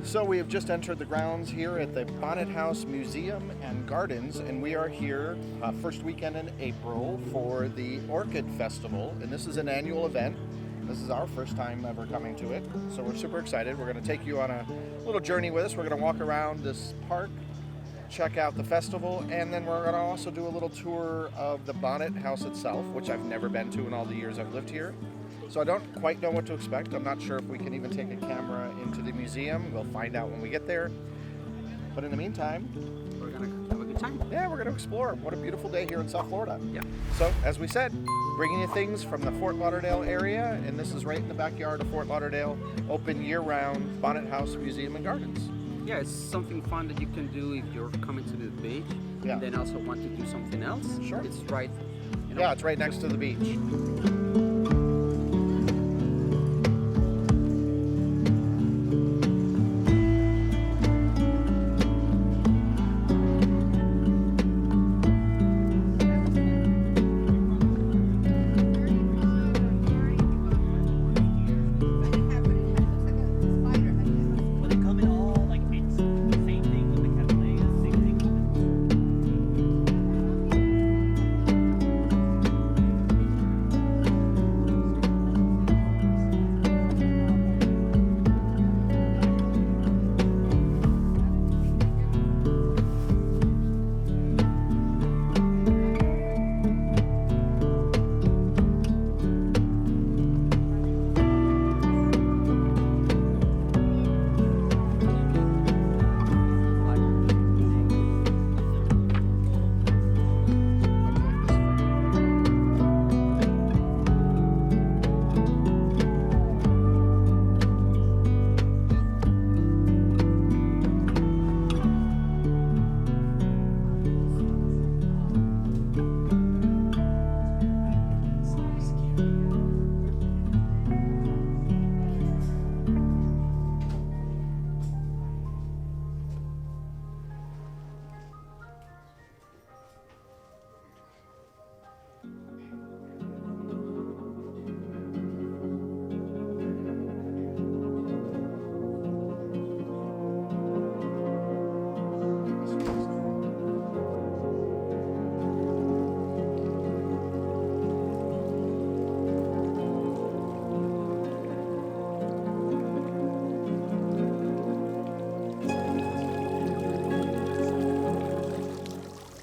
So we have just entered the grounds here at the Bonnet House Museum and Gardens, and we are here first weekend in April for the Orchid Festival, and this is an annual event. This is our first time ever coming to it, so we're super excited. We're going to take you on a little journey with us. We're going to walk around this park, check out the festival, and then we're going to also do a little tour of the Bonnet House itself, which I've never been to in all the years I've lived here. So I don't quite know what to expect. I'm not sure if we can even take a camera into the museum. We'll find out when we get there. But in the meantime, we're going to have a good time. Yeah, we're going to explore. What a beautiful day here in South Florida. Yeah. So, as we said, bringing you things from the Fort Lauderdale area, and this is right in the backyard of Fort Lauderdale, open year-round Bonnet House Museum and Gardens. Yeah, it's something fun that you can do if you're coming to the beach and then also want to do something else. Sure. It's right. Yeah, it's right next to the beach.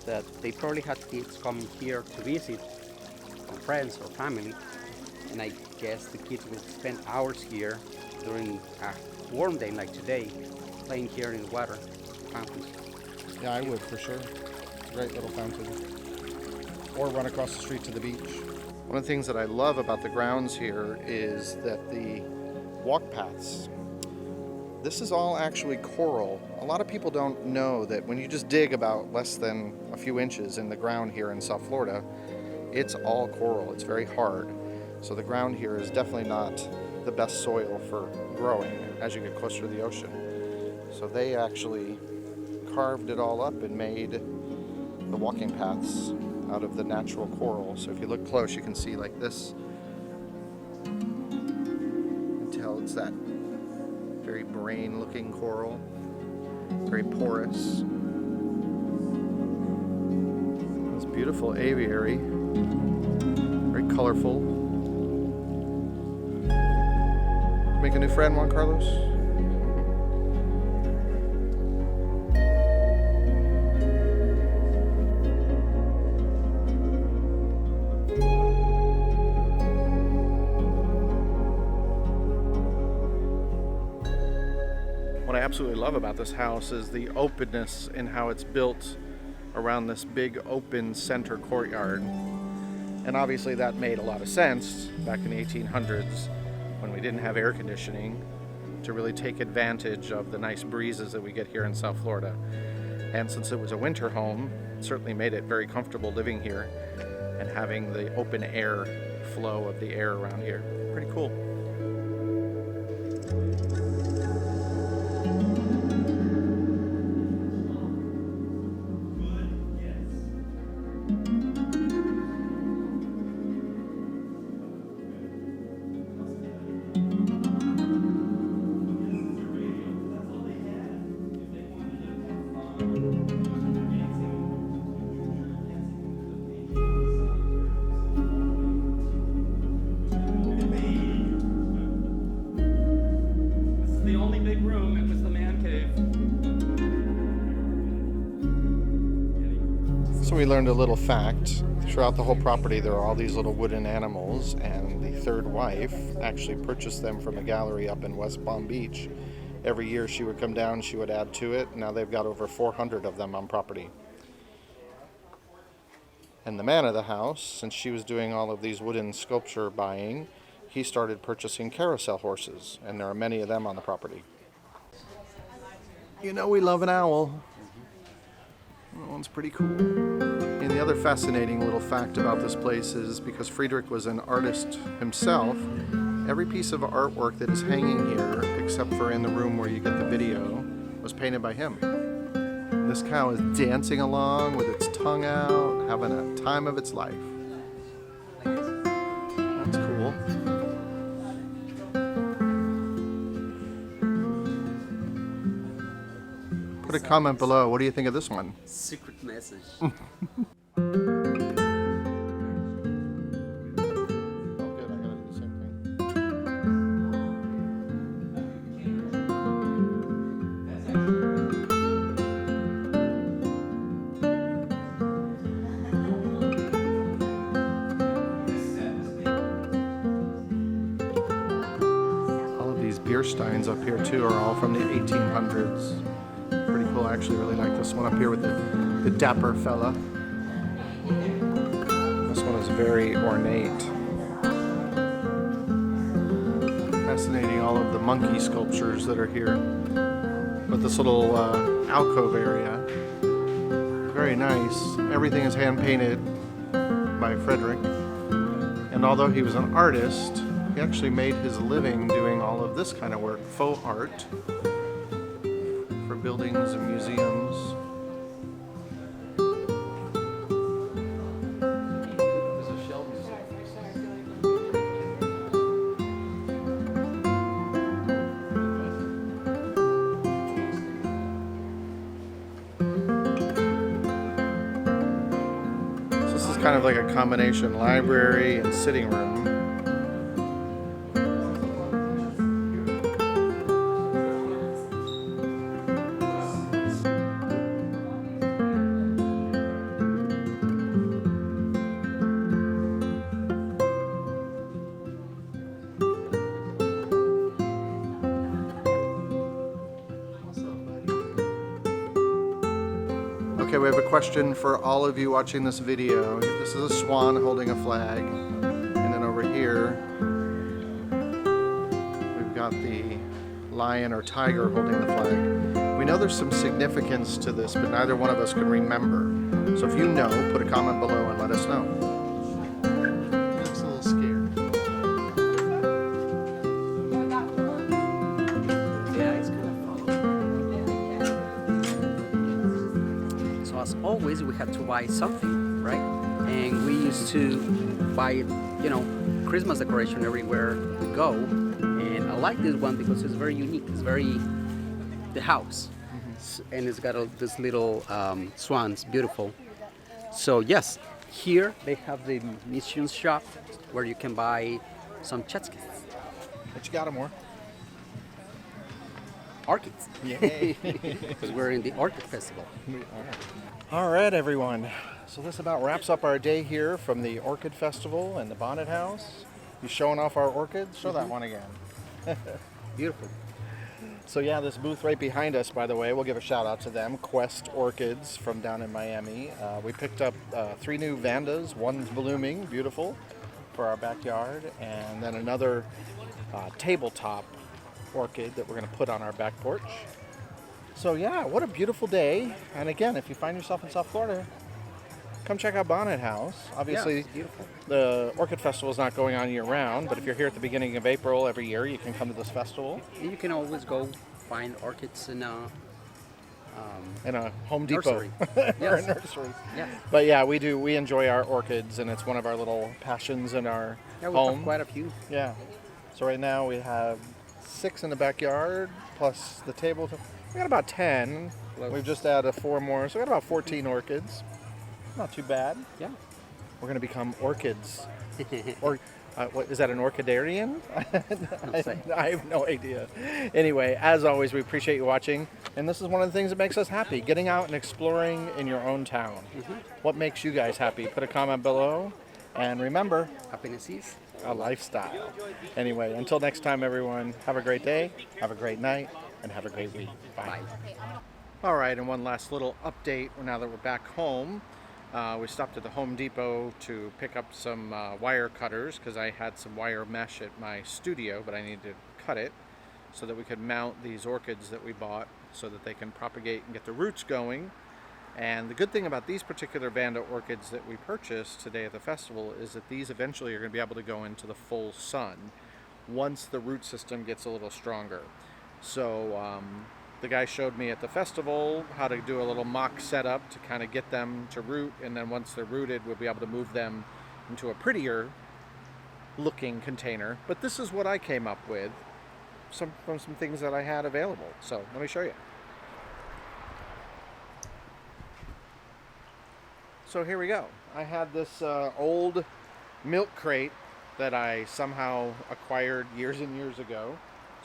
That they probably had kids coming here to visit, or friends or family, and I guess the kids will spend hours here during a warm day like today, playing here in the water fountains. Yeah, I would for sure. Great little fountain. Or run across the street to the beach. One of the things that I love about the grounds here is that the walk paths, this is all actually coral. A lot of people don't know that when you just dig about less than a few inches in the ground here in South Florida, it's all coral. It's very hard. So the ground here is definitely not the best soil for growing as you get closer to the ocean. So they actually carved it all up and made the walking paths out of the natural coral. So if you look close, you can see like this. You can tell it's that very brain-looking coral, very porous. This beautiful aviary, very colorful. Make a new friend, Juan Carlos? What I absolutely love about this house is the openness in how it's built around this big open center courtyard. And obviously that made a lot of sense back in the 1800s when we didn't have air conditioning to really take advantage of the nice breezes that we get here in South Florida. And since it was a winter home, it certainly made it very comfortable living here and having the open air flow of the air around here. Pretty cool. So we learned a little fact. Throughout the whole property, there are all these little wooden animals, and the third wife actually purchased them from a gallery up in West Palm Beach. Every year she would come down, she would add to it. Now they've got over 400 of them on property. And the man of the house, since she was doing all of these wooden sculpture buying, he started purchasing carousel horses, and there are many of them on the property. You know we love an owl. That one's pretty cool. And the other fascinating little fact about this place is because Frederic was an artist himself, every piece of artwork that is hanging here, except for in the room where you get the video, was painted by him. This cow is dancing along with its tongue out, having a time of its life. That's cool. Put a comment below. What do you think of this one? Secret message. Beer steins up here too are all from the 1800s. Pretty cool. I actually really like this one up here with the dapper fella. This one is very ornate. Fascinating, all of the monkey sculptures that are here. With this little alcove area. Very nice. Everything is hand painted by Frederic. And although he was an artist, he actually made his living doing all of this kind of work, faux art, for buildings and museums. There's a shell So this is kind of like a combination library and sitting room. Okay, we have a question for all of you watching this video. This is a swan holding a flag, and then over here we've got the lion or tiger holding the flag. We know there's some significance to this, but neither one of us can remember. So if you know, put a comment below and let us know. He looks a little scared. As always, we had to buy something, right? And we used to buy, Christmas decoration everywhere we go. And I like this one because it's very unique. It's very the house, and it's got all these little swans, beautiful. So yes, here they have the mission shop where you can buy some chutskis. What you got, Amor? Orchids. Yay! Because we're in the Orchid Festival. We are. All right, everyone. So this about wraps up our day here from the Orchid Festival and the Bonnet House. You showing off our orchids? Show that one again. Beautiful. So yeah, this booth right behind us, by the way, we'll give a shout out to them, Quest Orchids from down in Miami. We picked up 3 new Vandas. One's blooming, beautiful, for our backyard, and then another tabletop orchid that we're going to put on our back porch. So yeah, what a beautiful day. And again, if you find yourself in South Florida, come check out Bonnet House. Obviously, it's beautiful. The Orchid Festival is not going on year-round, but if you're here at the beginning of April every year, you can come to this festival. You can always go find orchids in a Home Depot nursery. or Yes. a nursery. Yeah. But yeah, we enjoy our orchids, and it's one of our little passions in our Yeah, we home. have quite a few. Yeah. So right now we have 6 in the backyard, plus the table. We got about 10. We've just added 4 more, so we got about 14 orchids. Not too bad. Yeah. We're going to become orchids. Or What is that, an orchidarian? I'll say. I have no idea. Anyway, as always, we appreciate you watching. And this is one of the things that makes us happy, getting out and exploring in your own town. What makes you guys happy? Put a comment below. And remember, Happiness is a lifestyle. Anyway, until next time, everyone, have a great day, have a great night, and have a great week. Bye. All right, and one last little update now that we're back home. We stopped at the Home Depot to pick up some wire cutters because I had some wire mesh at my studio, but I needed to cut it so that we could mount these orchids that we bought so that they can propagate and get the roots going. And the good thing about these particular Vanda orchids that we purchased today at the festival is that these eventually are going to be able to go into the full sun once the root system gets a little stronger. So the guy showed me at the festival how to do a little mock setup to kind of get them to root, and then once they're rooted, we'll be able to move them into a prettier looking container. But this is what I came up with from some things that I had available. So let me show you. So here we go. I had this old milk crate that I somehow acquired years and years ago.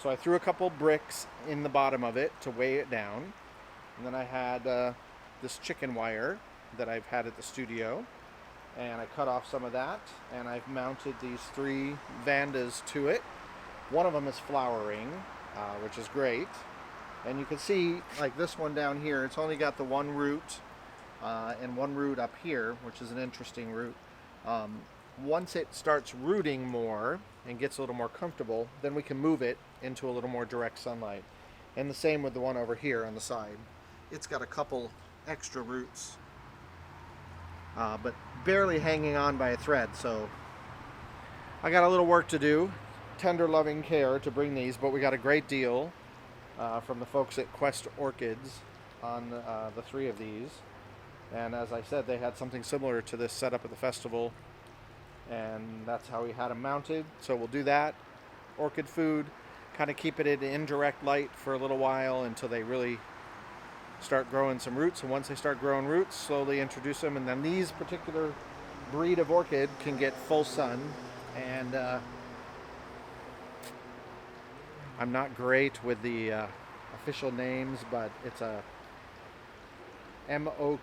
So I threw a couple bricks in the bottom of it to weigh it down. And then I had this chicken wire that I've had at the studio. And I cut off some of that. And I've mounted these 3 Vandas to it. One of them is flowering, which is great. And you can see, like this one down here, it's only got the one root. And one root up here, which is an interesting root. Once it starts rooting more and gets a little more comfortable, then we can move it into a little more direct sunlight. And the same with the one over here on the side. It's got a couple extra roots, but barely hanging on by a thread. So I got a little work to do, tender loving care to bring these, but we got a great deal from the folks at Quest Orchids on the 3 of these. And as I said, they had something similar to this setup at the festival, and that's how we had them mounted. So we'll do that. Orchid food, kind of keep it in indirect light for a little while until they really start growing some roots. And once they start growing roots, slowly introduce them. And then these particular breed of orchid can get full sun. And I'm not great with the official names, but it's a MOK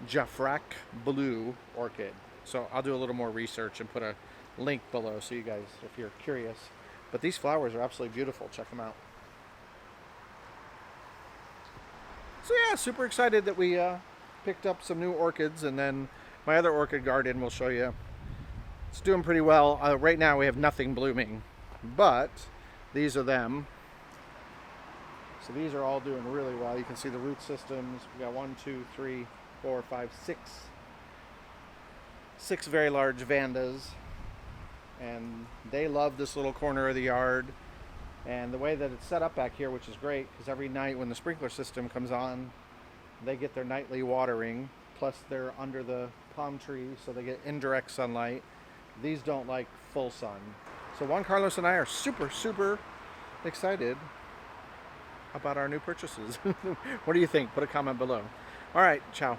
Jafrak Blue orchid. So I'll do a little more research and put a link below so you guys, if you're curious. But these flowers are absolutely beautiful. Check them out. So yeah, super excited that we picked up some new orchids, and then my other orchid garden we'll show you. It's doing pretty well. Right now we have nothing blooming, but these are them. So these are all doing really well. You can see the root systems. We got 1, 2, 3, 4, 5, 6 very large Vandas, and they love this little corner of the yard. And the way that it's set up back here, which is great, because every night when the sprinkler system comes on, they get their nightly watering, plus they're under the palm tree, so they get indirect sunlight. These don't like full sun. So Juan Carlos and I are super, super excited about our new purchases. What do you think? Put a comment below. All right, ciao.